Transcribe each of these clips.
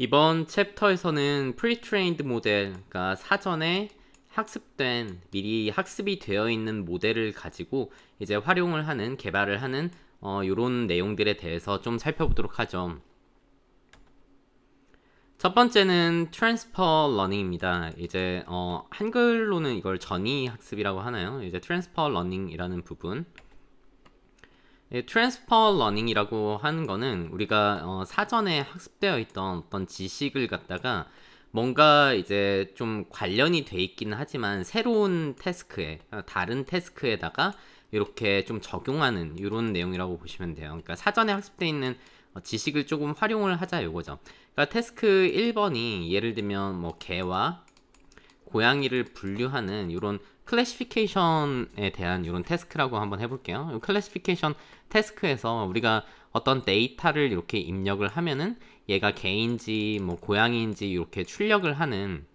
이번 챕터에서는 pre-trained 모델, 그러니까 사전에 학습된, 미리 학습이 되어 있는 모델을 가지고 이제 활용을 하는, 개발을 하는 이런 내용들에 대해서 좀 살펴보도록 하죠. 첫 번째는 transfer learning입니다. 이제 한글로는 이걸 전이 학습이라고 하나요? 이제 transfer learning이라는 부분. 트랜스퍼 러닝이라고 하는 거는 우리가 사전에 학습되어 있던 어떤 지식을 갖다가 뭔가 이제 좀 관련이 돼 있기는 하지만 새로운 태스크에, 다른 태스크에다가 이렇게 좀 적용하는 이런 내용이라고 보시면 돼요. 그러니까 사전에 학습되어 있는 지식을 조금 활용을 하자 이거죠. 그러니까 태스크 1번이 예를 들면 뭐 개와 고양이를 분류하는 이런 클래시피케이션에 대한 이런 태스크라고 한번 해볼게요. 클래시피케이션 태스크에서 우리가 어떤 데이터를 이렇게 입력을 하면은 얘가 개인지 뭐 고양이인지 이렇게 출력을 하는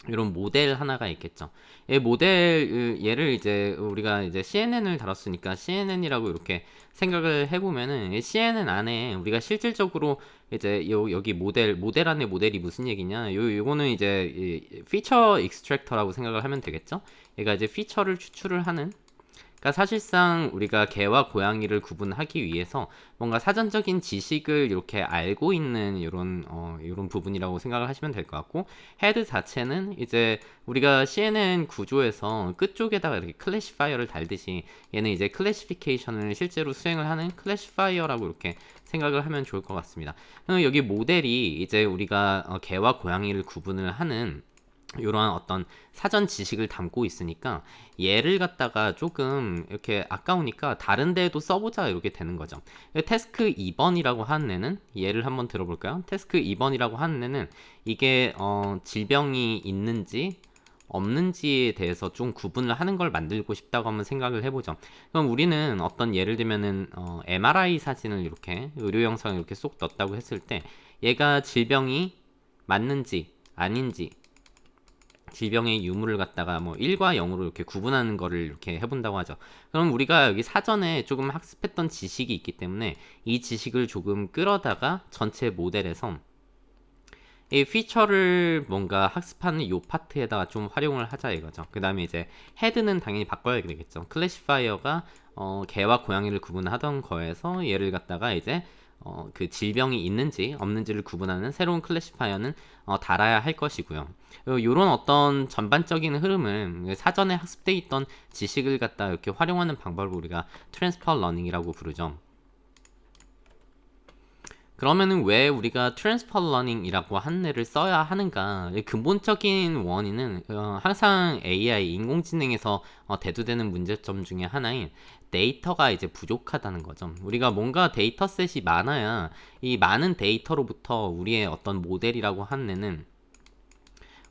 이런 모델 하나가 있겠죠. 이 모델 얘를 이제 우리가 이제 CNN을 다뤘으니까 CNN이라고 이렇게 생각을 해보면은 CNN 안에 우리가 실질적으로 이제 여기 모델 안에 모델이 무슨 얘기냐? 요거는 이제 이 피처 익스트랙터라고 생각을 하면 되겠죠. 얘가 이제 피처를 추출을 하는. 그러니까 사실상 우리가 개와 고양이를 구분하기 위해서 뭔가 사전적인 지식을 이렇게 알고 있는 이런 부분이라고 생각을 하시면 될 것 같고, 헤드 자체는 이제 우리가 CNN 구조에서 끝쪽에다가 이렇게 클래시파이어를 달듯이 얘는 이제 클래시피케이션을 실제로 수행을 하는 클래시파이어라고 이렇게 생각을 하면 좋을 것 같습니다. 여기 모델이 이제 우리가 개와 고양이를 구분을 하는 이러한 어떤 사전 지식을 담고 있으니까 얘를 갖다가 조금 이렇게 아까우니까 다른 데에도 써보자 이렇게 되는 거죠. 태스크 2번이라고 하는 애는 얘를 한번 들어볼까요? 태스크 2번이라고 하는 애는 이게 질병이 있는지 없는지에 대해서 좀 구분을 하는 걸 만들고 싶다고 한번 생각을 해보죠. 그럼 우리는 어떤 예를 들면은 MRI 사진을 이렇게 의료 영상을 이렇게 쏙 넣었다고 했을 때 얘가 질병이 맞는지 아닌지 질병의 유무를 갖다가 뭐 1과 0으로 이렇게 구분하는 거를 이렇게 해본다고 하죠. 그럼 우리가 여기 사전에 조금 학습했던 지식이 있기 때문에 이 지식을 조금 끌어다가 전체 모델에서 이 피처를 뭔가 학습하는 요 파트에다가 좀 활용을 하자 이거죠. 그 다음에 이제 헤드는 당연히 바꿔야 되겠죠. 클래시파이어가 개와 고양이를 구분하던 거에서 얘를 갖다가 이제 그 질병이 있는지 없는지를 구분하는 새로운 클래시파이어는 달아야 할 것이고요. 이런 어떤 전반적인 흐름을 사전에 학습돼 있던 지식을 갖다 이렇게 활용하는 방법을 우리가 트랜스퍼 러닝이라고 부르죠. 그러면은 왜 우리가 트랜스퍼 러닝이라고 하는 애를 써야 하는가? 근본적인 원인은 항상 AI 인공지능에서 대두되는 문제점 중에 하나인 데이터가 이제 부족하다는 거죠. 우리가 뭔가 데이터셋이 많아야 이 많은 데이터로부터 우리의 어떤 모델이라고 하는 애는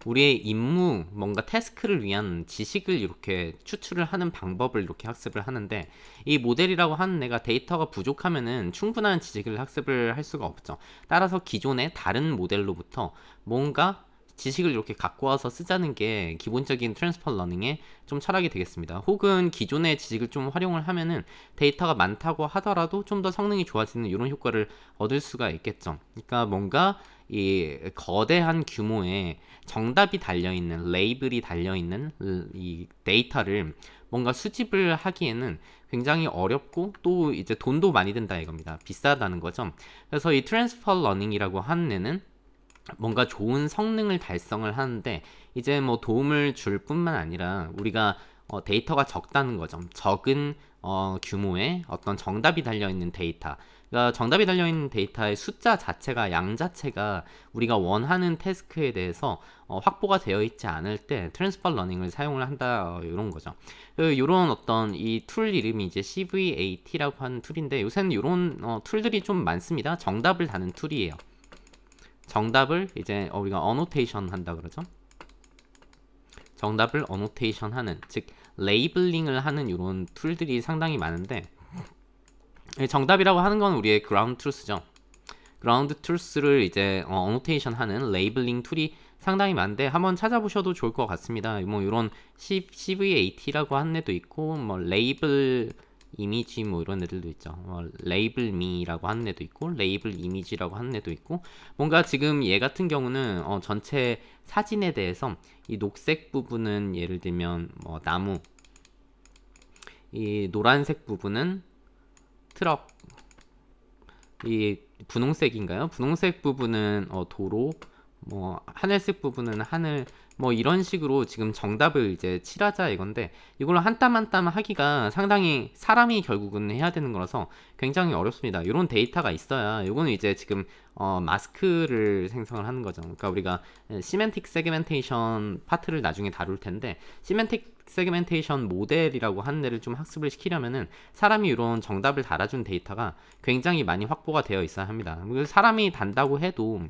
우리의 임무, 뭔가 태스크를 위한 지식을 이렇게 추출을 하는 방법을 이렇게 학습을 하는데, 이 모델이라고 하는 애가 데이터가 부족하면은 충분한 지식을 학습을 할 수가 없죠. 따라서 기존의 다른 모델로부터 뭔가 지식을 이렇게 갖고 와서 쓰자는 게 기본적인 트랜스퍼 러닝의 좀 철학이 되겠습니다. 혹은 기존의 지식을 좀 활용을 하면은 데이터가 많다고 하더라도 좀 더 성능이 좋아지는 이런 효과를 얻을 수가 있겠죠. 그러니까 뭔가 이 거대한 규모의 정답이 달려있는, 레이블이 달려있는 이 데이터를 뭔가 수집을 하기에는 굉장히 어렵고 또 이제 돈도 많이 든다 이겁니다. 비싸다는 거죠. 그래서 이 트랜스퍼 러닝이라고 하는 애는 뭔가 좋은 성능을 달성을 하는데 이제 뭐 도움을 줄 뿐만 아니라 우리가 데이터가 적다는 거죠. 적은 규모의 어떤 정답이 달려있는 데이터. 그러니까 정답이 달려있는 데이터의 숫자 자체가, 양 자체가 우리가 원하는 태스크에 대해서 확보가 되어 있지 않을 때 트랜스퍼 러닝을 사용을 한다 이런 거죠. 이런 어떤 이 툴 이름이 이제 CVAT라고 하는 툴인데 요새는 이런 툴들이 좀 많습니다. 정답을 다는 툴이에요. 정답을 이제 우리가 어노테이션 한다 그러죠. 정답을 어노테이션 하는, 즉 레이블링을 하는 이런 툴들이 상당히 많은데 정답이라고 하는 건 우리의 그라운드 트루스죠. 그라운드 트루스를 이제 어노테이션 하는 레이블링 툴이 상당히 많은데 한번 찾아보셔도 좋을 것 같습니다. 뭐 이런 CVAT라고 하는 애도 있고 뭐 레이블 이미지 뭐 이런 애들도 있죠. 레이블 미라고 하는 애도 있고 레이블 이미지라고 하는 애도 있고 뭔가 지금 얘 같은 경우는 전체 사진에 대해서 이 녹색 부분은 예를 들면 뭐 나무, 이 노란색 부분은 트럭, 이 분홍색인가요? 분홍색 부분은 도로, 뭐 하늘색 부분은 하늘, 뭐 이런 식으로 지금 정답을 이제 칠하자 이건데 이걸로 한 땀 한 땀 하기가 상당히 사람이 결국은 해야 되는 거라서 굉장히 어렵습니다. 이런 데이터가 있어야 이거는 이제 지금 마스크를 생성을 하는 거죠. 그러니까 우리가 시멘틱 세그멘테이션 파트를 나중에 다룰 텐데 시멘틱 세그멘테이션 모델이라고 하는 데를 좀 학습을 시키려면은 사람이 이런 정답을 달아준 데이터가 굉장히 많이 확보가 되어 있어야 합니다. 사람이 단다고 해도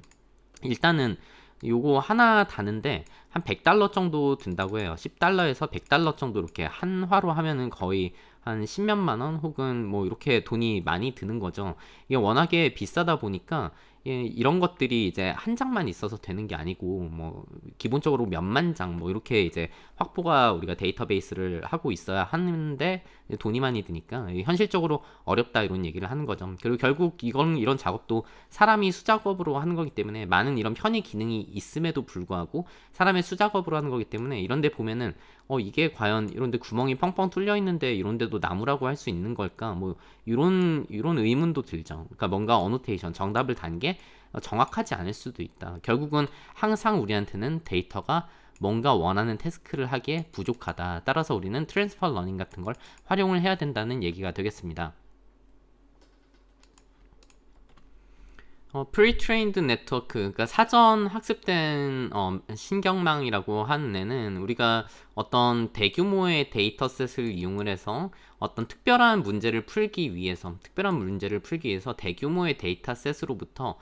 일단은 요거 하나 다는데 한 100달러 정도 든다고 해요. 10달러에서 100달러 정도 이렇게 한화로 하면은 거의 한 10몇만 원 혹은 뭐 이렇게 돈이 많이 드는 거죠. 이게 워낙에 비싸다 보니까 이런 것들이 이제 한 장만 있어서 되는 게 아니고 뭐 기본적으로 몇만 장 뭐 이렇게 이제 확보가 우리가 데이터베이스를 하고 있어야 하는데 돈이 많이 드니까 현실적으로 어렵다 이런 얘기를 하는 거죠. 그리고 결국 이런 작업도 사람이 수작업으로 하는 거기 때문에 많은 이런 편의 기능이 있음에도 불구하고 사람의 수작업으로 하는 거기 때문에 이런데 보면은 이게 과연 이런데 구멍이 펑펑 뚫려 있는데 이런데도 나무라고 할 수 있는 걸까? 뭐 이런 의문도 들죠. 그러니까 뭔가 어노테이션 정답을 단 게 정확하지 않을 수도 있다. 결국은 항상 우리한테는 데이터가 뭔가 원하는 태스크를 하기에 부족하다. 따라서 우리는 트랜스퍼 러닝 같은 걸 활용을 해야 된다는 얘기가 되겠습니다. 프리트레인드 네트워크, 그러니까 사전 학습된 신경망이라고 하는 애는 우리가 어떤 대규모의 데이터셋을 이용을 해서 어떤 특별한 문제를 풀기 위해서 대규모의 데이터셋으로부터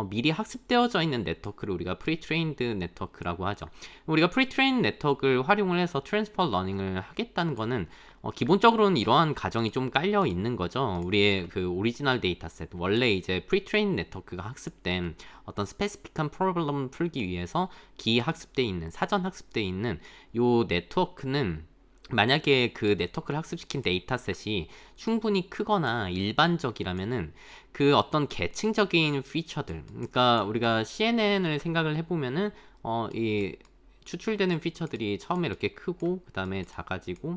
미리 학습되어져 있는 네트워크를 우리가 프리트레인드 네트워크라고 하죠. 우리가 프리트레인 네트워크를 활용을 해서 트랜스퍼 러닝을 하겠다는 거는 기본적으로는 이러한 가정이 좀 깔려 있는 거죠. 우리의 그 오리지널 데이터셋, 원래 이제 프리트레인 네트워크가 학습된 어떤 스페시픽한 프로블럼 풀기 위해서 기학습돼 있는, 사전 학습돼 있는 요 네트워크는 만약에 그 네트워크를 학습시킨 데이터셋이 충분히 크거나 일반적이라면은 그 어떤 계층적인 피처들, 그러니까 우리가 CNN을 생각을 해보면은 이 추출되는 피처들이 처음에 이렇게 크고 그 다음에 작아지고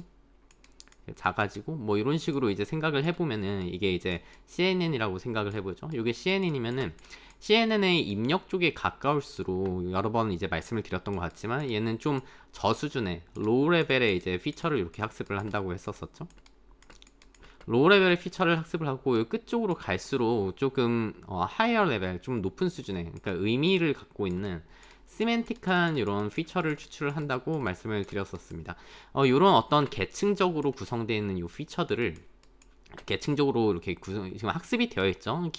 뭐 이런 식으로 이제 생각을 해보면은 이게 이제 CNN이라고 생각을 해보죠. 이게 CNN이면은 CNN의 입력 쪽에 가까울수록 여러 번 이제 말씀을 드렸던 것 같지만 얘는 좀 저수준의 로우 레벨의 이제 피처를 이렇게 학습을 한다고 했었었죠. 로우 레벨의 피처를 학습을 하고 끝쪽으로 갈수록 조금 하이어 레벨, 좀 높은 수준의, 그러니까 의미를 갖고 있는 시멘틱한 이런 피처를 추출을 한다고 말씀을 드렸었습니다. 이런 어떤 계층적으로 구성되어 있는 이 피처들을 계층적으로 이렇게 지금 학습이 되어 있죠.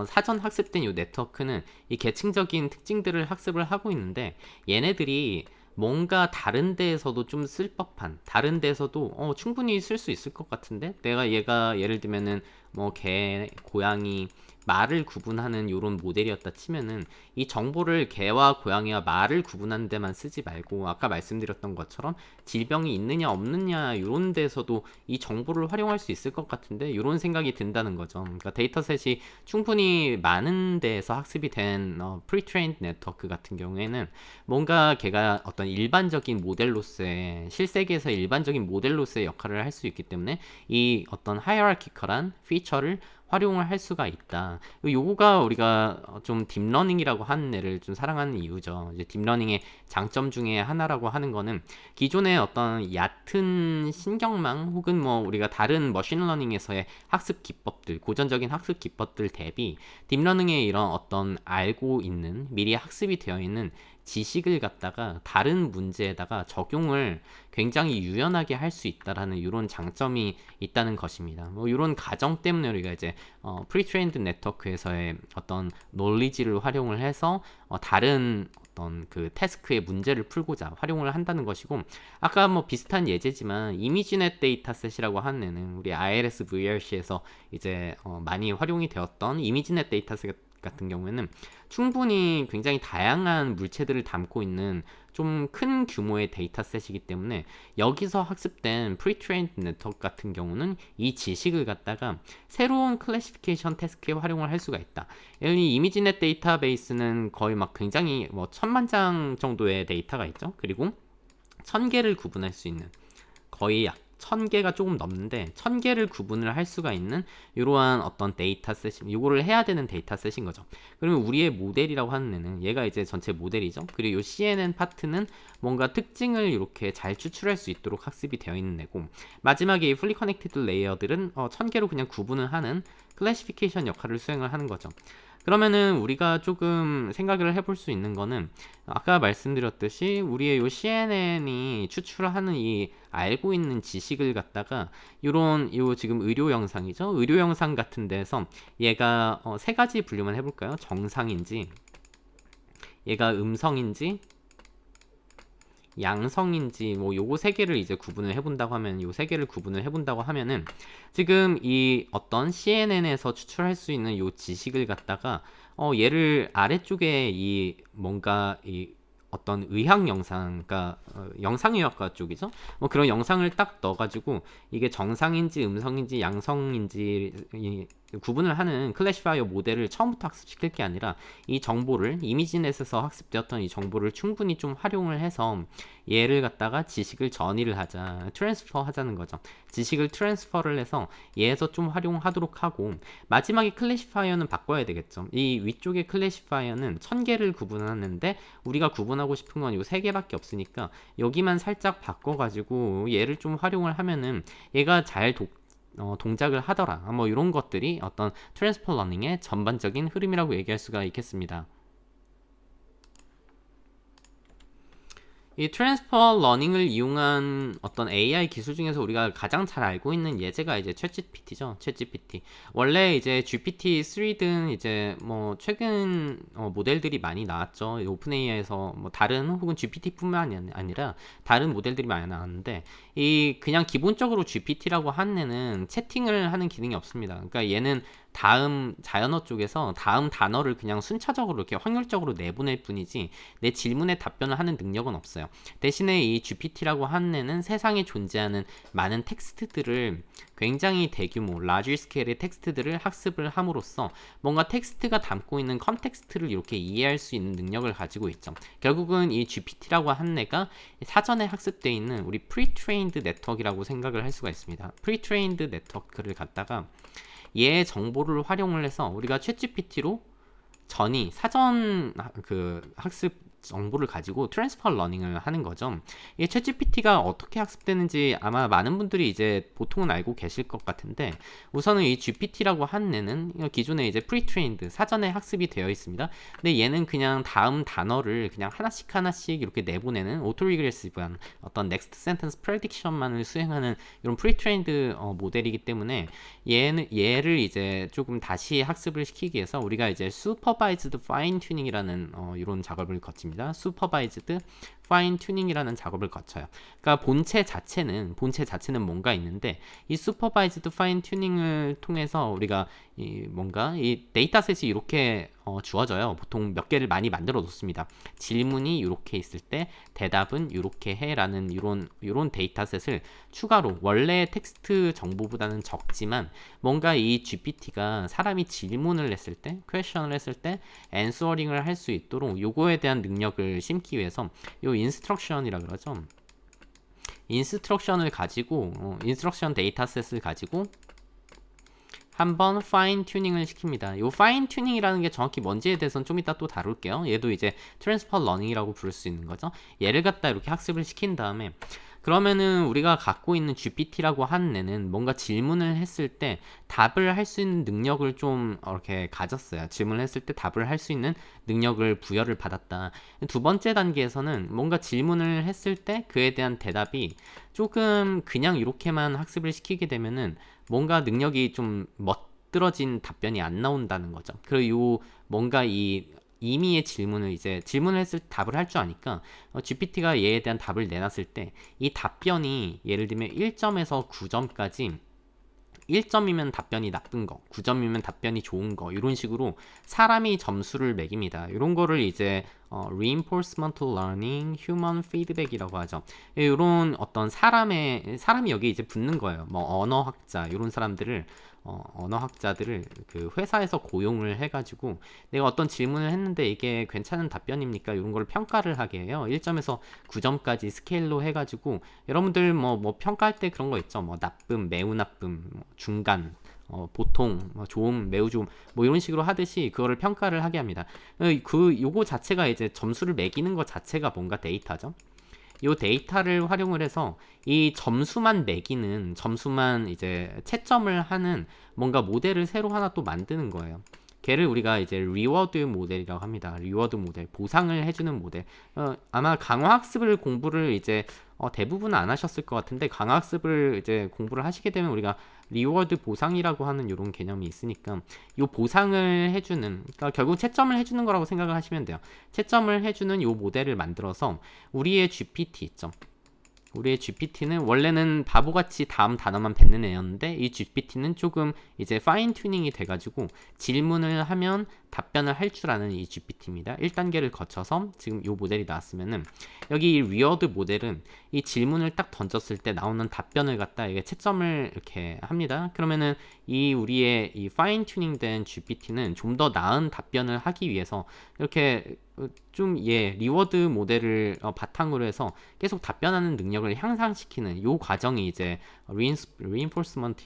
사전 학습된 이 네트워크는 이 계층적인 특징들을 학습을 하고 있는데 얘네들이 뭔가 다른 데에서도 좀 쓸 법한, 다른 데에서도 충분히 쓸 수 있을 것 같은데 얘가 예를 들면은 뭐 개, 고양이, 말을 구분하는 이런 모델이었다 치면은 이 정보를 개와 고양이와 말을 구분하는 데만 쓰지 말고 아까 말씀드렸던 것처럼 질병이 있느냐 없느냐 이런 데서도 이 정보를 활용할 수 있을 것 같은데 이런 생각이 든다는 거죠. 그러니까 데이터셋이 충분히 많은 데에서 학습이 된 pre-trained 네트워크 같은 경우에는 뭔가 걔가 어떤 일반적인 모델로서의 실세계에서 일반적인 모델로서의 역할을 할 수 있기 때문에 이 어떤 하이어라키컬한 피처를 활용을 할 수가 있다. 요거가 우리가 좀 딥러닝이라고 하는 애를 좀 사랑하는 이유죠. 이제 딥러닝의 장점 중에 하나라고 하는 거는 기존의 어떤 얕은 신경망 혹은 뭐 우리가 다른 머신러닝에서의 학습 기법들, 고전적인 학습 기법들 대비 딥러닝의 이런 어떤 알고 있는 미리 학습이 되어 있는 지식을 갖다가 다른 문제에다가 적용을 굉장히 유연하게 할 수 있다라는 이런 장점이 있다는 것입니다. 뭐 이런 가정 때문에 우리가 이제 프리트레인드 네트워크에서의 어떤 논리지를 활용을 해서 다른 어떤 그 태스크의 문제를 풀고자 활용을 한다는 것이고 아까 뭐 비슷한 예제지만 이미지넷 데이터셋이라고 하는 애는 우리 ILS VRC에서 이제 많이 활용이 되었던 이미지넷 데이터셋 같은 경우에는 충분히 굉장히 다양한 물체들을 담고 있는 좀 큰 규모의 데이터셋이기 때문에 여기서 학습된 pre-trained 네트워크 같은 경우는 이 지식을 갖다가 새로운 클래시피케이션 태스크에 활용을 할 수가 있다. 이 이미지넷 데이터베이스는 거의 막 굉장히 뭐 1000만 장 정도의 데이터가 있죠. 그리고 1000개를 구분할 수 있는 거의 약 1000개가 조금 넘는데 1000개를 구분을 할 수가 있는 이러한 어떤 데이터셋, 이거를 해야 되는 데이터셋인 거죠. 그러면 우리의 모델이라고 하는 애는 얘가 이제 전체 모델이죠. 그리고 이 CNN 파트는 뭔가 특징을 이렇게 잘 추출할 수 있도록 학습이 되어 있는 애고, 마지막에 이 fully connected layer들은 1000개로 그냥 구분을 하는 클래시피케이션 역할을 수행을 하는 거죠. 그러면은 우리가 조금 생각을 해볼 수 있는 거는 아까 말씀드렸듯이 우리의 요 CNN이 추출하는 이 알고 있는 지식을 갖다가 요런 요 지금 의료 영상이죠. 의료 영상 같은 데서 얘가 세 가지 분류만 해볼까요? 정상인지, 얘가 음성인지, 양성인지, 뭐 요거 세 개를 이제 구분을 해본다고 하면, 요 세 개를 구분을 해본다고 하면은 지금 이 어떤 CNN에서 추출할 수 있는 요 지식을 갖다가 얘를 아래쪽에 이 뭔가 이 어떤 의학 영상, 그러니까 영상의학과 쪽이죠. 뭐 그런 영상을 딱 넣어가지고 이게 정상인지 음성인지 양성인지 구분을 하는 클래시파이어 모델을 처음부터 학습시킬 게 아니라 이 정보를 이미지넷에서 학습되었던 이 정보를 충분히 좀 활용을 해서 얘를 갖다가 지식을 전이를 하자, 트랜스퍼 하자는 거죠. 지식을 트랜스퍼를 해서 얘에서 좀 활용하도록 하고, 마지막에 클래시파이어는 바꿔야 되겠죠. 이 위쪽의 클래시파이어는 1000개를 구분하는데 우리가 구분하고 싶은 건 이 3개밖에 없으니까 여기만 살짝 바꿔가지고 얘를 좀 활용을 하면은 얘가 잘 동작을 하더라. 뭐 이런 것들이 어떤 트랜스퍼 러닝의 전반적인 흐름이라고 얘기할 수가 있겠습니다. 이 트랜스퍼 러닝을 이용한 어떤 AI 기술 중에서 우리가 가장 잘 알고 있는 예제가 이제 챗GPT죠. 챗GPT. 원래 이제 GPT-3든 이제 뭐 최근 모델들이 많이 나왔죠. 오픈AI에서 뭐 다른 혹은 GPT뿐만 아니라 다른 모델들이 많이 나왔는데, 이 그냥 기본적으로 GPT라고 하는 애는 채팅을 하는 기능이 없습니다. 그러니까 얘는 다음 자연어 쪽에서 다음 단어를 그냥 순차적으로 이렇게 확률적으로 내보낼 뿐이지 내 질문에 답변을 하는 능력은 없어요. 대신에 이 GPT라고 하는 애는 세상에 존재하는 많은 텍스트들을 굉장히 대규모 라지 스케일의 텍스트들을 학습을 함으로써 뭔가 텍스트가 담고 있는 컨텍스트를 이렇게 이해할 수 있는 능력을 가지고 있죠. 결국은 이 GPT라고 하는 애가 사전에 학습되어 있는 우리 pre-trained 네트워크라고 생각을 할 수가 있습니다. pre-trained 네트워크를 갖다가 얘의 정보를 활용을 해서 우리가 챗GPT로 사전 학습 정보를 가지고 트랜스퍼 러닝을 하는 거죠. 이 챗GPT가 어떻게 학습되는지 아마 많은 분들이 이제 보통은 알고 계실 것 같은데, 우선은 이 GPT라고 하는 애는 기존에 이제 pre-trained 사전에 학습이 되어 있습니다. 근데 얘는 그냥 다음 단어를 그냥 하나씩 이렇게 내보내는 오토리그레시브한 어떤 next sentence prediction만을 수행하는 이런 pre-trained 모델이기 때문에 얘를 이제 조금 다시 학습을 시키기 위해서 우리가 이제 supervised fine tuning이라는 이런 작업을 거칩니다. 슈퍼바이즈드 파인 튜닝이라는 작업을 거쳐요. 그러니까 본체 자체는 뭔가 있는데, 이 슈퍼바이즈드 파인 튜닝을 통해서 우리가 이 데이터셋이 이렇게 주어져요. 보통 몇 개를 많이 만들어 놓습니다. 질문이 이렇게 있을 때 대답은 이렇게 해라는 이런 데이터셋을 추가로 원래 텍스트 정보보다는 적지만 뭔가 이 GPT가 사람이 질문을 했을 때, 퀘션을 했을 때 앤서링을 할 수 있도록 요거에 대한 능력을 심기 위해서 요 인스트럭션이라 그러죠. 인스트럭션을 가지고 인스트럭션 데이터셋을 가지고 한번 파인 튜닝을 시킵니다. 이 파인 튜닝이라는 게 정확히 뭔지에 대해서는 좀 이따 또 다룰게요. 얘도 이제 트랜스퍼 러닝이라고 부를 수 있는 거죠. 얘를 갖다 이렇게 학습을 시킨 다음에, 그러면은 우리가 갖고 있는 GPT라고 하는 애는 뭔가 질문을 했을 때 답을 할 수 있는 능력을 좀 이렇게 가졌어요. 질문을 했을 때 답을 할 수 있는 능력을 부여를 받았다. 두 번째 단계에서는 뭔가 질문을 했을 때 그에 대한 대답이 조금 그냥 이렇게만 학습을 시키게 되면은 뭔가 능력이 좀 멋들어진 답변이 안 나온다는 거죠. 그리고 요 뭔가 임의의 질문을 했을 때 답을 할 줄 아니까 GPT가 얘에 대한 답을 내놨을 때 이 답변이 예를 들면 1점에서 9점까지 1점이면 답변이 나쁜 거, 9점이면 답변이 좋은 거, 이런 식으로 사람이 점수를 매깁니다. 이런 거를 이제 reinforcement learning, human feedback이라고 하죠. 이런 어떤 사람이 여기 이제 붙는 거예요. 뭐 언어학자 이런 사람들을 언어학자들을 그 회사에서 고용을 해가지고 내가 어떤 질문을 했는데 이게 괜찮은 답변입니까? 이런 걸 평가를 하게 해요. 1점에서 9점까지 스케일로 해가지고 여러분들 뭐 평가할 때 그런 거 있죠. 뭐 나쁨, 매우 나쁨, 뭐 중간, 보통, 뭐 좋음, 매우 좋음, 뭐 이런 식으로 하듯이 그거를 평가를 하게 합니다. 요거 자체가 이제 점수를 매기는 것 자체가 뭔가 데이터죠. 이 데이터를 활용을 해서 이 점수만 매기는, 점수만 이제 채점을 하는 뭔가 모델을 새로 하나 또 만드는 거예요. 걔를 우리가 이제 리워드 모델이라고 합니다. 리워드 모델, 보상을 해주는 모델. 아마 강화학습을 공부를 이제 대부분 안 하셨을 것 같은데, 강화학습을 이제 공부를 하시게 되면 우리가 리워드 보상이라고 하는 이런 개념이 있으니까 이 보상을 해주는, 그러니까 결국 채점을 해주는 거라고 생각을 하시면 돼요. 채점을 해주는 이 모델을 만들어서 우리의 GPT 있죠. 우리의 GPT는 원래는 바보같이 다음 단어만 뱉는 애였는데, 이 GPT는 조금 이제 파인 튜닝이 돼가지고 질문을 하면 답변을 할 줄 아는 이 GPT입니다. 1단계를 거쳐서 지금 이 모델이 나왔으면은, 여기 이 리워드 모델은 이 질문을 딱 던졌을 때 나오는 답변을 갖다 이게 채점을 이렇게 합니다. 그러면은 이 우리의 이 파인 튜닝 된 GPT는 좀 더 나은 답변을 하기 위해서 이렇게 리워드 모델을 바탕으로 해서 계속 답변하는 능력을 향상시키는 요 과정이 이제 reinforcement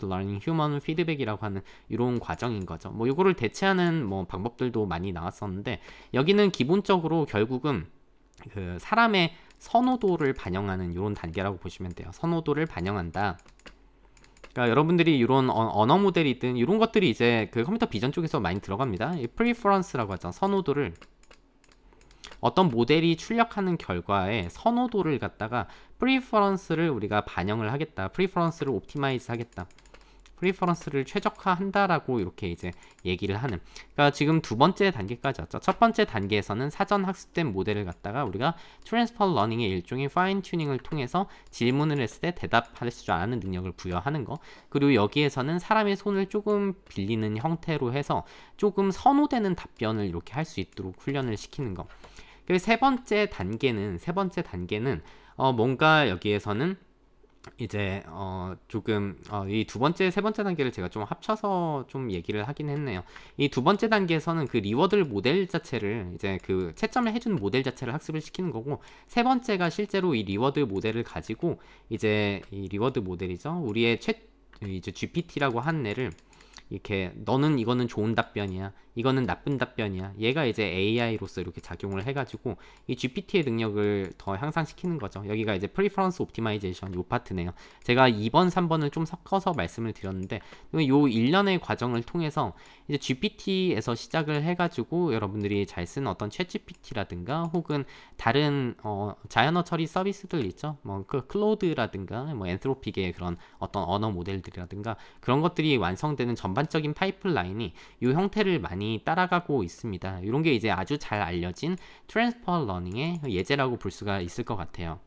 learning human feedback이라고 하는 이런 과정인 거죠. 뭐 요거를 대체하는 뭐 방법들도 많이 나왔었는데, 여기는 기본적으로 결국은 그 사람의 선호도를 반영하는 이런 단계라고 보시면 돼요. 선호도를 반영한다. 그러니까 여러분들이 이런 언어 모델이든 이런 것들이 이제 그 컴퓨터 비전 쪽에서 많이 들어갑니다. 이 preference라고 하죠. 선호도를, 어떤 모델이 출력하는 결과에 선호도를 갖다가 preference를 우리가 반영을 하겠다. preference를 옵티마이즈 하겠다. 프리퍼런스를 최적화한다라고 이렇게 이제 얘기를 하는, 그러니까 지금 두 번째 단계까지 왔죠. 첫 번째 단계에서는 사전 학습된 모델을 갖다가 우리가 트랜스퍼 러닝의 일종의 파인 튜닝을 통해서 질문을 했을 때 대답할 줄 아는 능력을 부여하는 거, 그리고 여기에서는 사람의 손을 조금 빌리는 형태로 해서 조금 선호되는 답변을 이렇게 할 수 있도록 훈련을 시키는 거. 그리고 세 번째 단계는 뭔가 여기에서는 이제 조금 이 두 번째, 세 번째 단계를 제가 좀 합쳐서 좀 얘기를 하긴 했네요. 이 두 번째 단계에서는 그 리워드 모델 자체를, 이제 그 채점을 해준 모델 자체를 학습을 시키는 거고, 세 번째가 실제로 이 리워드 모델을 가지고 이제 이 리워드 모델이죠. 우리의 이제 GPT라고 한 애를 이렇게, 너는 이거는 좋은 답변이야, 이거는 나쁜 답변이야, 얘가 이제 AI로서 이렇게 작용을 해가지고 이 GPT의 능력을 더 향상시키는 거죠. 여기가 이제 Preference Optimization 요 파트네요. 제가 2번, 3번을 좀 섞어서 말씀을 드렸는데, 요 일련의 과정을 통해서 이제 GPT에서 시작을 해가지고 여러분들이 잘 쓰는 어떤 챗GPT라든가 혹은 다른 자연어 처리 서비스들 있죠. 뭐 그 클로드라든가 뭐 엔트로픽의 그런 어떤 언어 모델들이라든가 그런 것들이 완성되는 전반적인 파이프라인이 이 형태를 많이 따라가고 있습니다. 이런 게 이제 아주 잘 알려진 트랜스퍼 러닝의 예제라고 볼 수가 있을 것 같아요.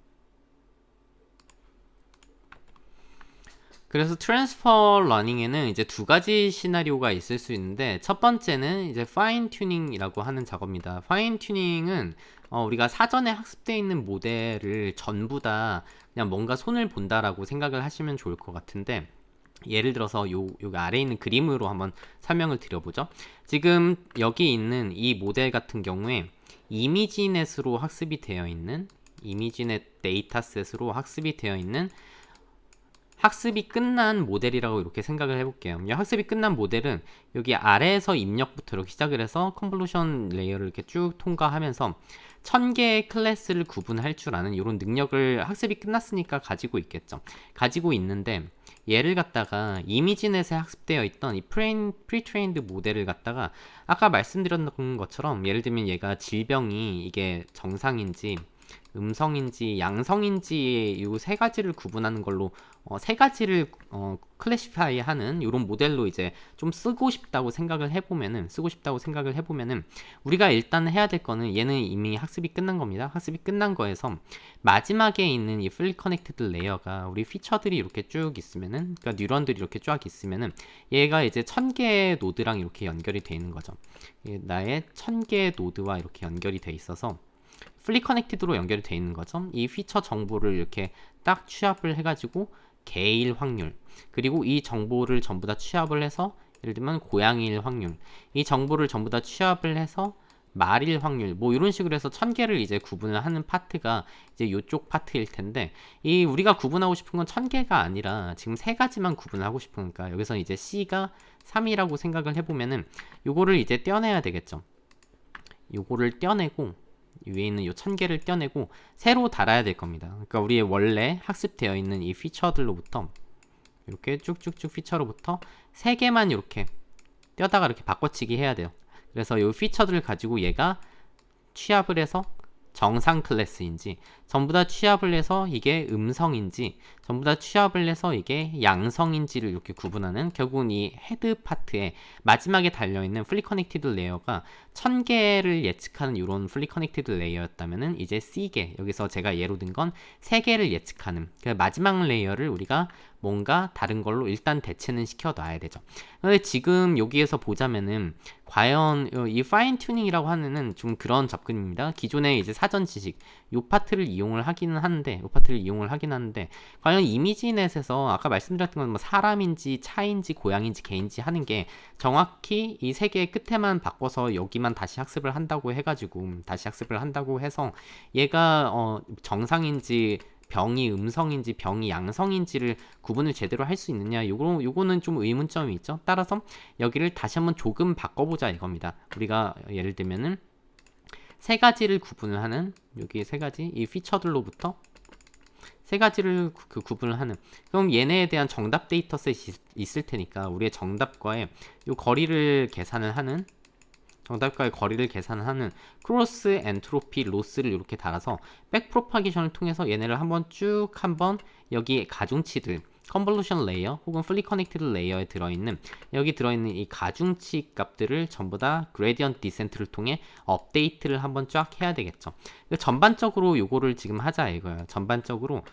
그래서 트랜스퍼 러닝에는 이제 두 가지 시나리오가 있을 수 있는데, 첫 번째는 이제 파인 튜닝이라고 하는 작업입니다. 파인 튜닝은 우리가 사전에 학습되어 있는 모델을 전부 다 그냥 뭔가 손을 본다라고 생각을 하시면 좋을 것 같은데, 예를 들어서 여기 아래에 있는 그림으로 한번 설명을 드려보죠. 지금 여기 있는 이 모델 같은 경우에 이미지넷으로 학습이 되어 있는, 이미지넷 데이터셋으로 학습이 되어 있는 학습이 끝난 모델이라고 이렇게 생각을 해볼게요. 학습이 끝난 모델은 여기 아래에서 입력부터 이렇게 시작을 해서 컨볼루션 레이어를 이렇게 쭉 통과하면서 1000개의 클래스를 구분할 줄 아는 이런 능력을 학습이 끝났으니까 가지고 있겠죠. 가지고 있는데, 얘를 갖다가 이미지넷에 학습되어 있던 이 프리트레인드 모델을 갖다가 아까 말씀드렸던 것처럼, 예를 들면 얘가 질병이 이게 정상인지 음성인지 양성인지 이 세 가지를 구분하는 걸로 세 가지를 클래시파이 하는 이런 모델로 이제 좀 쓰고 싶다고 생각을 해보면은 우리가 일단 해야 될 거는 얘는 이미 학습이 끝난 겁니다. 학습이 끝난 거에서 마지막에 있는 이 풀리 커넥티드 레이어가 우리 피처들이 이렇게 쭉 있으면은, 그러니까 뉴런들이 이렇게 쫙 있으면은 얘가 이제 1000개의 노드랑 이렇게 연결이 돼 있는 거죠. 나의 1000개의 노드와 이렇게 연결이 돼 있어서 풀리 커넥티드로 연결이 돼 있는 거죠. 이 피처 정보를 이렇게 딱 취합을 해가지고 개일 확률, 그리고 이 정보를 전부 다 취합을 해서 예를 들면 고양이일 확률, 이 정보를 전부 다 취합을 해서 말일 확률, 뭐 이런 식으로 해서 1000개를 이제 구분을 하는 파트가 이제 이쪽 파트일 텐데, 이 우리가 구분하고 싶은 건 1000개가 아니라 지금 세 가지만 구분을 하고 싶으니까 여기서 이제 C가 3이라고 생각을 해보면은 요거를 이제 떼어내야 되겠죠. 요거를 떼어내고 위에 있는 요 1000개를 떼어내고 새로 달아야 될 겁니다. 그러니까 우리의 원래 학습되어 있는 이 피처들로부터 이렇게 쭉쭉쭉 피처로부터 3개만 이렇게 떼어다가 이렇게 바꿔치기 해야 돼요. 그래서 이 피처들을 가지고 얘가 취합을 해서 정상 클래스인지, 전부 다 취합을 해서 이게 음성인지, 전부 다 취합을 해서 이게 양성인지를 이렇게 구분하는, 결국은 이 헤드 파트에 마지막에 달려있는 풀리 커넥티드 레이어가 1000개를 예측하는 이런 풀리 커넥티드 레이어였다면은 이제 C개, 여기서 제가 예로 든 건 3개를 예측하는 그 마지막 레이어를 우리가 뭔가 다른 걸로 일단 대체는 시켜놔야 되죠. 근데 지금 여기에서 보자면은 과연 이 파인 튜닝이라고 하는 좀 그런 접근입니다. 기존의 이제 사전 지식 요 파트를 이용을 하기는 하는데, 과연 이미지넷에서 아까 말씀드렸던 건 뭐 사람인지 차인지 고양인지 개인지 하는 게 정확히 이 세 개의 끝에만 바꿔서 여기만 다시 학습을 한다고 해서 얘가 정상인지 병이 음성인지 병이 양성인지를 구분을 제대로 할 수 있느냐, 요거는 좀 의문점이 있죠. 따라서 여기를 다시 한번 조금 바꿔보자 이겁니다. 우리가 예를 들면은 세 가지를 구분을 하는, 여기 세 가지 이 피처들로부터 세 가지를 구분을 하는, 그럼 얘네에 대한 정답 데이터셋이 있을 테니까 우리의 정답과의 거리를 계산을 하는 크로스 엔트로피 로스를 이렇게 달아서 백 프로파게이션을 통해서 얘네를 한번 여기 가중치들 컨볼루션 레이어 혹은 풀리 커넥티드 레이어에 여기 들어있는 이 가중치 값들을 전부 다 그레디언트 디센트를 통해 업데이트를 한번 쫙 해야 되겠죠. 전반적으로 요거를 지금 하자 이거예요. 전반적으로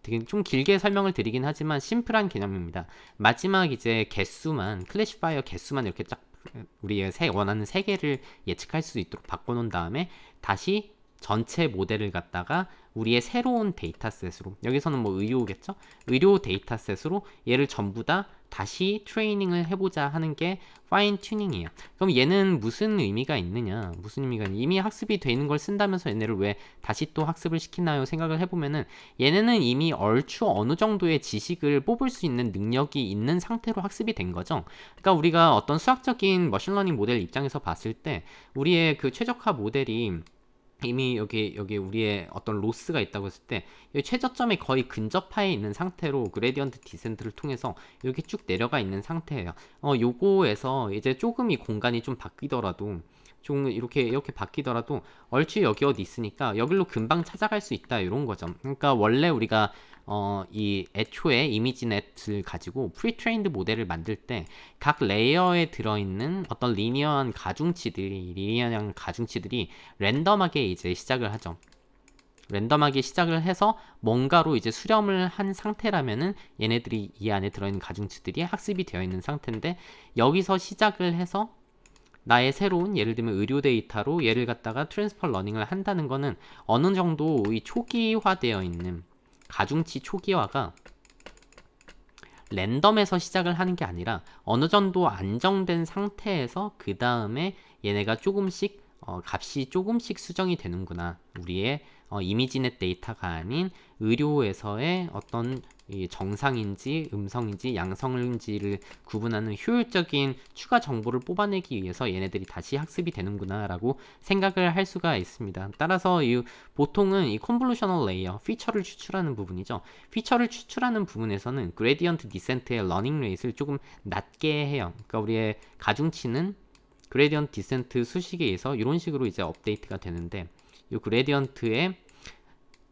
되게 좀 길게 설명을 드리긴 하지만 심플한 개념입니다. 마지막 이제 클래시파이어 개수만 이렇게 쫙 우리의 원하는 3개를 예측할 수 있도록 바꿔놓은 다음에 다시 전체 모델을 갖다가 우리의 새로운 데이터셋으로, 여기서는 뭐 의료겠죠? 의료 데이터셋으로 얘를 전부 다 다시 트레이닝을 해보자 하는 게 파인 튜닝이에요. 그럼 얘는 무슨 의미가 있느냐? 이미 학습이 되는 걸 쓴다면서 얘네를 왜 다시 또 학습을 시키나요? 생각을 해보면은 얘네는 이미 얼추 어느 정도의 지식을 뽑을 수 있는 능력이 있는 상태로 학습이 된 거죠. 그러니까 우리가 어떤 수학적인 머신러닝 모델 입장에서 봤을 때 우리의 그 최적화 모델이 이미 여기 우리의 어떤 로스가 있다고 했을 때 최저점에 거의 근접하에 있는 상태로 그레디언트 디센트를 통해서 이렇게 쭉 내려가 있는 상태예요. 요거에서 이제 조금 이 공간이 좀 바뀌더라도 좀 이렇게 바뀌더라도 얼추 여기 어디 있으니까 여기로 금방 찾아갈 수 있다 이런 거죠. 그러니까 원래 우리가 이 애초에 이미지넷을 가지고 프리트레인드 모델을 만들 때 각 레이어에 들어있는 어떤 리니어한 가중치들이 랜덤하게 이제 시작을 하죠. 랜덤하게 시작을 해서 뭔가로 이제 수렴을 한 상태라면은 얘네들이 이 안에 들어있는 가중치들이 학습이 되어 있는 상태인데, 여기서 시작을 해서 나의 새로운 예를 들면 의료 데이터로 얘를 갖다가 트랜스퍼 러닝을 한다는 거는 어느 정도 이 초기화되어 있는 가중치 초기화가 랜덤에서 시작을 하는 게 아니라 어느 정도 안정된 상태에서 그 다음에 얘네가 조금씩 값이 조금씩 수정이 되는구나. 우리의 이미지넷 데이터가 아닌 의료에서의 어떤 정상인지 음성인지 양성인지를 구분하는 효율적인 추가 정보를 뽑아내기 위해서 얘네들이 다시 학습이 되는구나 라고 생각을 할 수가 있습니다. 따라서 보통은 이 컨볼루셔널 레이어 피처를 추출하는 부분이죠. 피처를 추출하는 부분에서는 그레디언트 디센트의 러닝 레이트를 조금 낮게 해요. 그러니까 우리의 가중치는 그레디언트 디센트 수식에 의해서 이런 식으로 이제 업데이트가 되는데, 이 그레디언트의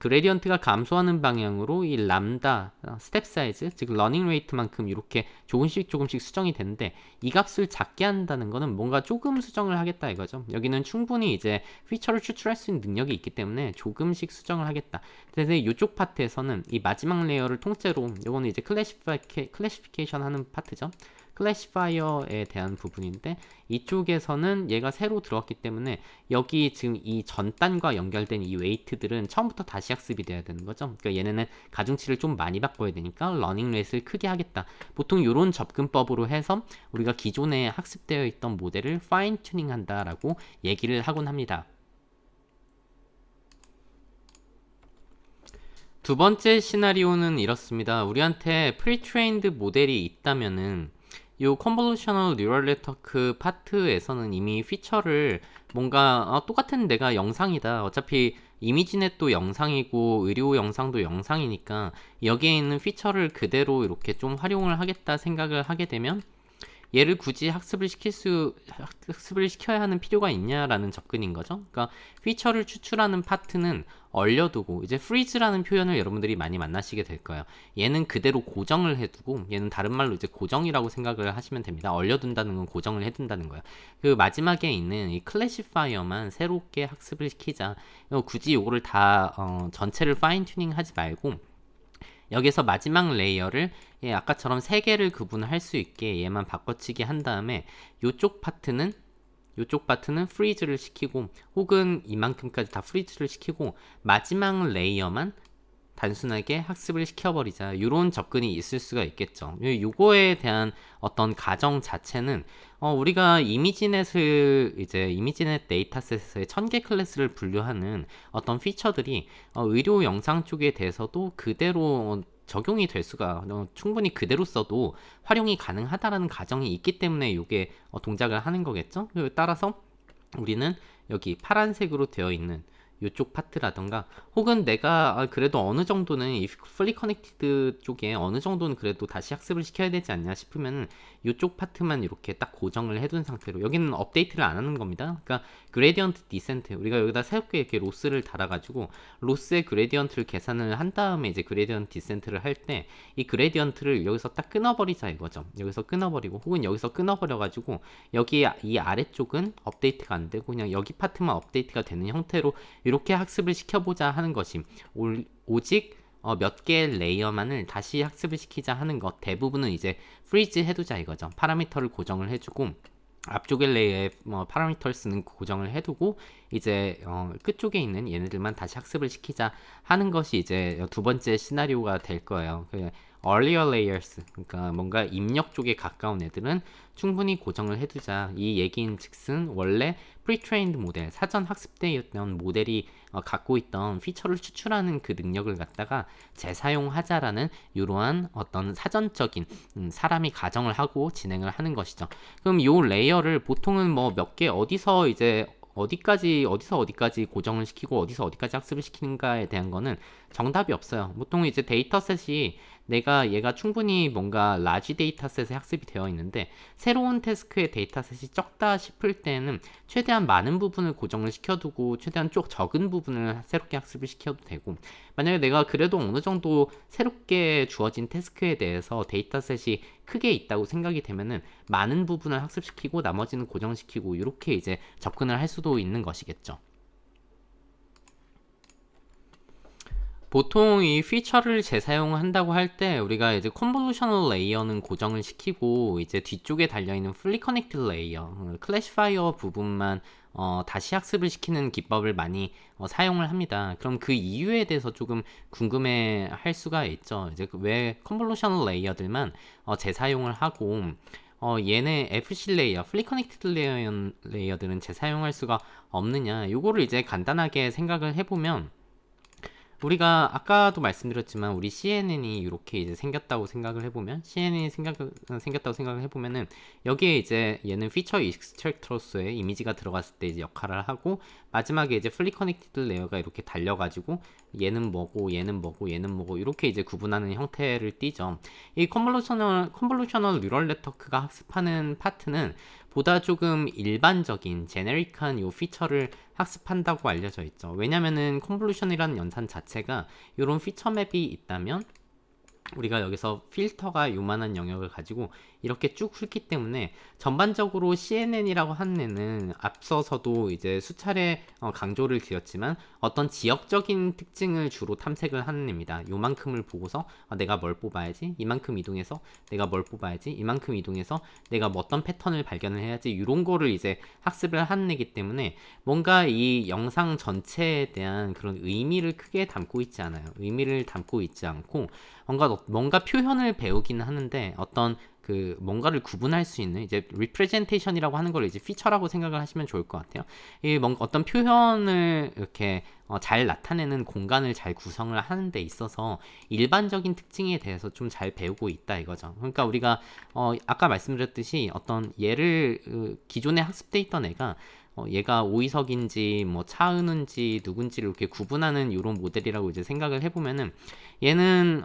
그레디언트가 감소하는 방향으로 이 람다 스텝 사이즈, 즉 러닝 레이트만큼 이렇게 조금씩 수정이 되는데, 이 값을 작게 한다는 거는 뭔가 조금 수정을 하겠다 이거죠. 여기는 충분히 이제 피처를 추출할 수 있는 능력이 있기 때문에 조금씩 수정을 하겠다. 그래서 이쪽 파트에서는 이 마지막 레이어를 통째로, 이거는 이제 클래시피케이션 하는 파트죠. 클래시파이어에 대한 부분인데, 이쪽에서는 얘가 새로 들어왔기 때문에 여기 지금 이 전단과 연결된 이 웨이트들은 처음부터 다시 학습이 돼야 되는 거죠. 그러니까 얘네는 가중치를 좀 많이 바꿔야 되니까 러닝 레이트를 크게 하겠다. 보통 이런 접근법으로 해서 우리가 기존에 학습되어 있던 모델을 파인 튜닝 한다라고 얘기를 하곤 합니다. 두 번째 시나리오는 이렇습니다. 우리한테 프리트레인드 모델이 있다면은 요 컨볼루셔널 뉴럴 네트워크 파트에서는 이미 피처를 뭔가 똑같은 내가 영상이다. 어차피 이미지넷도 영상이고 의료 영상도 영상이니까 여기에 있는 피처를 그대로 이렇게 좀 활용을 하겠다 생각을 하게 되면, 얘를 굳이 학습을 시켜야 하는 필요가 있냐라는 접근인 거죠. 그러니까 피처를 추출하는 파트는 얼려두고, 이제 freeze라는 표현을 여러분들이 많이 만나시게 될 거예요. 얘는 그대로 고정을 해두고, 얘는 다른 말로 이제 고정이라고 생각을 하시면 됩니다. 얼려둔다는 건 고정을 해둔다는 거예요. 그 마지막에 있는 이 클래시파이어만 새롭게 학습을 시키자. 굳이 이거를 다 전체를 파인 튜닝 하지 말고, 여기서 마지막 레이어를 아까처럼 3개를 구분할 수 있게 얘만 바꿔치기 한 다음에 요쪽 파트는 프리즈를 시키고, 혹은 이만큼까지 다 프리즈를 시키고 마지막 레이어만 단순하게 학습을 시켜버리자, 이런 접근이 있을 수가 있겠죠. 요거에 대한 어떤 가정 자체는 우리가 이미지넷 데이터셋에서의 1000개 클래스를 분류하는 어떤 피처들이 의료 영상 쪽에 대해서도 그대로 적용이 될 수가, 충분히 그대로 써도 활용이 가능하다라는 가정이 있기 때문에 이게 동작을 하는 거겠죠. 따라서 우리는 여기 파란색으로 되어 있는 이쪽 파트라던가, 혹은 내가 그래도 어느 정도는 이 fully connected 쪽에 어느 정도는 그래도 다시 학습을 시켜야 되지 않냐 싶으면 이쪽 파트만 이렇게 딱 고정을 해둔 상태로, 여기는 업데이트를 안 하는 겁니다. 그러니까 그레디언트 디센트, 우리가 여기다 새롭게 이렇게 로스를 달아가지고 로스의 그레디언트를 계산을 한 다음에 이제 그레디언트 디센트를 할 때 이 그레디언트를 여기서 딱 끊어버리자 이거죠. 여기서 끊어버리고, 혹은 여기서 끊어버려가지고 여기 이 아래쪽은 업데이트가 안 되고 그냥 여기 파트만 업데이트가 되는 형태로 이렇게 학습을 시켜보자 하는 것이, 오직 몇 개의 레이어만을 다시 학습을 시키자 하는 것, 대부분은 이제 프리즈 해두자 이거죠. 파라미터를 고정을 해주고, 앞쪽에 레이어에 파라미터스는 고정을 해두고, 이제 끝쪽에 있는 얘네들만 다시 학습을 시키자 하는 것이 이제 두 번째 시나리오가 될 거예요. earlier layers, 그러니까 뭔가 입력 쪽에 가까운 애들은 충분히 고정을 해두자, 이 얘기인 즉슨 원래 pre-trained 모델, 사전 학습되었던 모델이 갖고 있던 피처를 추출하는 그 능력을 갖다가 재사용하자라는 이러한 어떤 사전적인 사람이 가정을 하고 진행을 하는 것이죠. 그럼 이 레이어를 보통은 뭐 몇 개 어디서 어디까지 고정을 시키고 어디서 어디까지 학습을 시키는가에 대한 거는 정답이 없어요. 보통 이제 데이터셋이 얘가 충분히 뭔가 라지 데이터셋에 학습이 되어 있는데, 새로운 태스크의 데이터셋이 적다 싶을 때는 최대한 많은 부분을 고정을 시켜두고 최대한 적은 부분을 새롭게 학습을 시켜도 되고, 만약에 내가 그래도 어느 정도 새롭게 주어진 태스크에 대해서 데이터셋이 크게 있다고 생각이 되면은 많은 부분을 학습시키고 나머지는 고정시키고, 이렇게 이제 접근을 할 수도 있는 것이겠죠. 보통 이 피처를 재사용한다고 할 때 우리가 이제 컨볼루셔널 레이어는 고정을 시키고, 이제 뒤쪽에 달려있는 fully connected 레이어, 클래시파이어 부분만 다시 학습을 시키는 기법을 많이 사용을 합니다. 그럼 그 이유에 대해서 조금 궁금해 할 수가 있죠. 이제 왜 컨볼루셔널 레이어들만 재사용을 하고 얘네 FC 레이어, fully connected 레이어들은 재사용할 수가 없느냐, 요거를 이제 간단하게 생각을 해보면, 우리가 아까도 말씀드렸지만 우리 CNN이 이렇게 이제 생겼다고 생각을 해보면, 생겼다고 생각을 해보면은 여기에 이제 얘는 피처 익스트랙터로서의 이미지가 들어갔을 때 이제 역할을 하고, 마지막에 이제 fully connected 레이어가 이렇게 달려가지고 얘는 뭐고 이렇게 이제 구분하는 형태를 띠죠. 이 컨볼루셔널 뉴럴 네트워크가 학습하는 파트는 보다 조금 일반적인 제네릭한 요 피처를 학습한다고 알려져 있죠. 왜냐면은 컨볼루션이라는 연산 자체가 이런 피처 맵이 있다면 우리가 여기서 필터가 요만한 영역을 가지고 이렇게 쭉 훑기 때문에 전반적으로 CNN이라고 하는 애는 앞서서도 이제 수차례 강조를 드렸지만 어떤 지역적인 특징을 주로 탐색을 하는 애입니다. 요만큼을 보고서 내가 뭘 뽑아야지, 이만큼 이동해서 내가 뭘 뽑아야지, 이만큼 이동해서 내가 뭐 어떤 패턴을 발견을 해야지, 이런 거를 이제 학습을 하는 애기 때문에 뭔가 이 영상 전체에 대한 그런 의미를 크게 담고 있지 않아요. 의미를 담고 있지 않고 뭔가 표현을 배우기는 하는데 어떤 그 뭔가를 구분할 수 있는 이제 representation이라고 하는 걸 이제 피처라고 생각을 하시면 좋을 것 같아요. 이 뭔가 어떤 표현을 이렇게 잘 나타내는 공간을 잘 구성을 하는 데 있어서 일반적인 특징에 대해서 좀 잘 배우고 있다 이거죠. 그러니까 우리가 아까 말씀드렸듯이 어떤 얘를 기존에 학습돼 있던 애가 얘가 오이석인지 뭐 차은우인지 누군지를 이렇게 구분하는 이런 모델이라고 이제 생각을 해보면은 얘는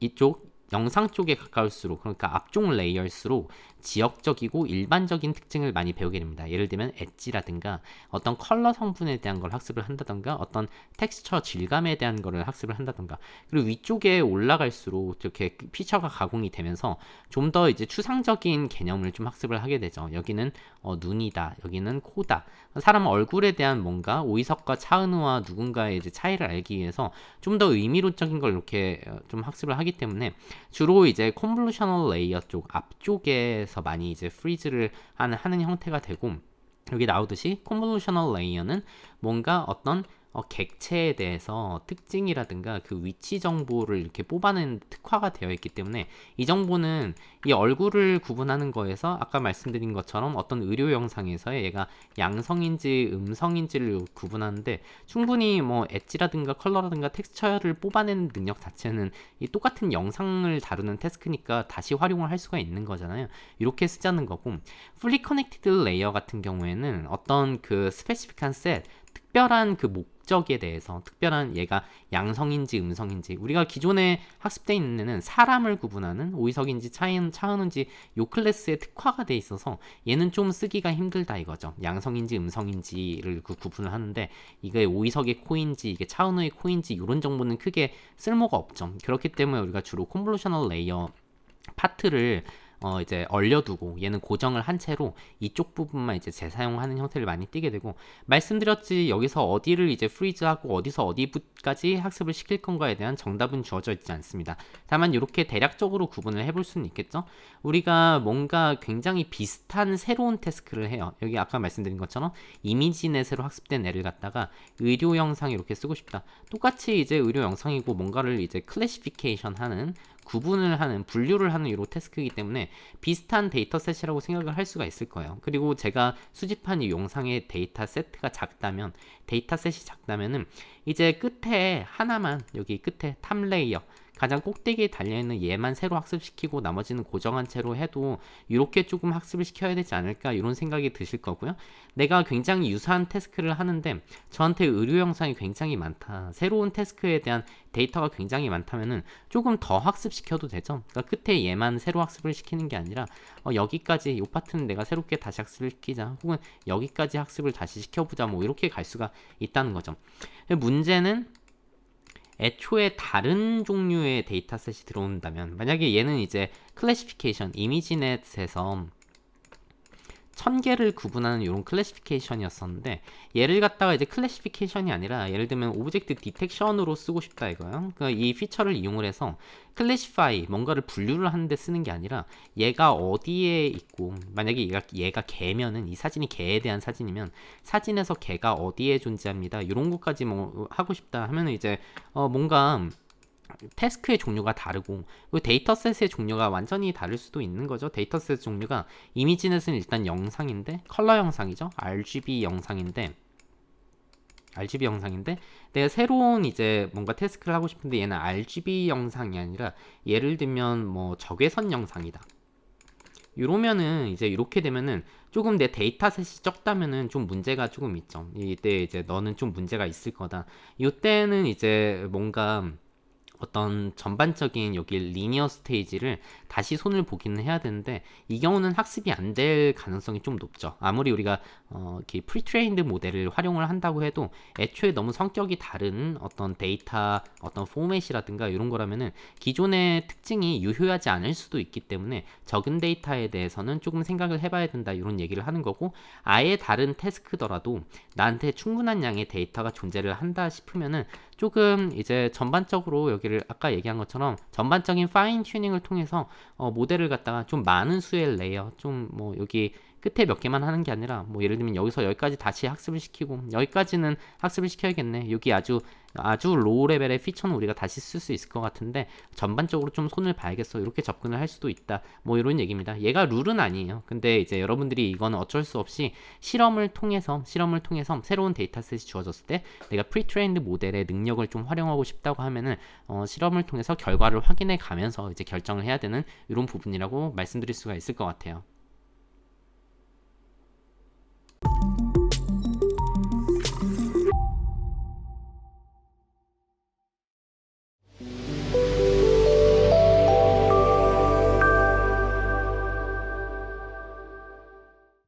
이쪽 영상 쪽에 가까울수록 그러니까 앞쪽 레이어일수록 지역적이고 일반적인 특징을 많이 배우게 됩니다. 예를 들면 엣지라든가 어떤 컬러 성분에 대한 걸 학습을 한다던가 어떤 텍스처 질감에 대한 거를 학습을 한다던가 그리고 위쪽에 올라갈수록 이렇게 피처가 가공이 되면서 좀 더 이제 추상적인 개념을 좀 학습을 하게 되죠. 여기는 눈이다, 여기는 코다. 사람 얼굴에 대한 뭔가 오이석과 차은우와 누군가의 이제 차이를 알기 위해서 좀 더 의미론적인 걸 이렇게 좀 학습을 하기 때문에 주로 이제 컨볼루셔널 레이어 쪽 앞쪽에서 많이 이제 프리즈를 하는 형태가 되고 여기 나오듯이 컨볼루셔널 레이어는 뭔가 어떤 객체에 대해서 특징이라든가 그 위치 정보를 이렇게 뽑아내는 특화가 되어 있기 때문에 이 정보는 이 얼굴을 구분하는 거에서 아까 말씀드린 것처럼 어떤 의료 영상에서 얘가 양성인지 음성인지를 구분하는데 충분히 뭐 엣지라든가 컬러라든가 텍스처를 뽑아내는 능력 자체는 이 똑같은 영상을 다루는 태스크니까 다시 활용을 할 수가 있는 거잖아요. 이렇게 쓰자는 거고 풀리 커넥티드 레이어 같은 경우에는 어떤 그 스페시픽한 셋 특별한 그 목적에 대해서 특별한 얘가 양성인지 음성인지 우리가 기존에 학습돼 있는 애는 사람을 구분하는 오이석인지 차은우인지 요 클래스에 특화가 돼 있어서 얘는 좀 쓰기가 힘들다 이거죠. 양성인지 음성인지를 그 구분을 하는데 이게 오이석의 코인지 이게 차은우의 코인지 이런 정보는 크게 쓸모가 없죠. 그렇기 때문에 우리가 주로 컨볼루셔널 레이어 파트를 이제 얼려두고 얘는 고정을 한 채로 이쪽 부분만 이제 재사용하는 형태를 많이 띠게 되고 말씀드렸지 여기서 어디를 이제 프리즈하고 어디서 어디까지 학습을 시킬 건가에 대한 정답은 주어져 있지 않습니다. 다만 이렇게 대략적으로 구분을 해볼 수는 있겠죠. 우리가 뭔가 굉장히 비슷한 새로운 태스크를 해요. 여기 아까 말씀드린 것처럼 이미지넷으로 학습된 애를 갖다가 의료 영상 이렇게 쓰고 싶다. 똑같이 이제 의료 영상이고 뭔가를 이제 클래시피케이션 하는 구분을 하는 분류를 하는 이런 태스크이기 때문에 비슷한 데이터셋이라고 생각을 할 수가 있을 거예요. 그리고 제가 수집한 이 영상의 데이터 세트가 작다면 데이터셋이 작다면은 이제 끝에 하나만 여기 끝에 탑 레이어 가장 꼭대기에 달려있는 얘만 새로 학습시키고 나머지는 고정한 채로 해도 이렇게 조금 학습을 시켜야 되지 않을까 이런 생각이 드실 거고요. 내가 굉장히 유사한 태스크를 하는데 저한테 의료 영상이 굉장히 많다. 새로운 태스크에 대한 데이터가 굉장히 많다면은 조금 더 학습시켜도 되죠. 그러니까 끝에 얘만 새로 학습을 시키는 게 아니라 여기까지 이 파트는 내가 새롭게 다시 학습을 시키자. 혹은 여기까지 학습을 다시 시켜보자. 뭐 이렇게 갈 수가 있다는 거죠. 문제는 애초에 다른 종류의 데이터셋이 들어온다면 만약에 얘는 이제 클래시피케이션 이미지넷에서 1000개를 구분하는 이런 클래시피케이션이었었는데 얘를 갖다가 이제 클래시피케이션이 아니라 예를 들면 오브젝트 디텍션으로 쓰고 싶다 이거예요. 그러니까 이 피처를 이용을 해서 클래시파이 뭔가를 분류를 하는데 쓰는 게 아니라 얘가 어디에 있고 만약에 얘가 개면은 이 사진이 개에 대한 사진이면 사진에서 개가 어디에 존재합니다. 이런 것까지 뭐 하고 싶다 하면은 이제 뭔가 태스크의 종류가 다르고 데이터셋의 종류가 완전히 다를 수도 있는 거죠. 데이터셋 종류가 이미지넷은 일단 영상인데 컬러 영상이죠. RGB 영상인데 내가 새로운 이제 뭔가 태스크를 하고 싶은데 얘는 RGB 영상이 아니라 예를 들면 뭐 적외선 영상이다. 이러면은 이제 이렇게 되면은 조금 내 데이터셋이 적다면은 좀 문제가 조금 있죠. 이때 이제 너는 좀 문제가 있을 거다. 이때는 이제 뭔가 어떤 전반적인 여기 리니어 스테이지를 다시 손을 보기는 해야 되는데 이 경우는 학습이 안 될 가능성이 좀 높죠. 아무리 우리가 이렇게 프리트레인드 모델을 활용을 한다고 해도 애초에 너무 성격이 다른 어떤 데이터 어떤 포맷이라든가 이런 거라면은 기존의 특징이 유효하지 않을 수도 있기 때문에 적은 데이터에 대해서는 조금 생각을 해봐야 된다 이런 얘기를 하는 거고, 아예 다른 태스크더라도 나한테 충분한 양의 데이터가 존재를 한다 싶으면은 조금 이제 전반적으로 여기를 아까 얘기한 것처럼 전반적인 파인 튜닝을 통해서 모델을 갖다가 좀 많은 수의 레이어, 좀 뭐 여기 끝에 몇 개만 하는 게 아니라 뭐 예를 들면 여기서 여기까지 다시 학습을 시키고 여기까지는 학습을 시켜야겠네, 여기 아주 로우 레벨의 피처는 우리가 다시 쓸 수 있을 것 같은데 전반적으로 좀 손을 봐야겠어, 이렇게 접근을 할 수도 있다, 뭐 이런 얘기입니다. 얘가 룰은 아니에요. 근데 이제 여러분들이 이거는 어쩔 수 없이 실험을 통해서 새로운 데이터셋이 주어졌을 때 내가 프리트레인드 모델의 능력을 좀 활용하고 싶다고 하면은 실험을 통해서 결과를 확인해 가면서 이제 결정을 해야 되는 이런 부분이라고 말씀드릴 수가 있을 것 같아요.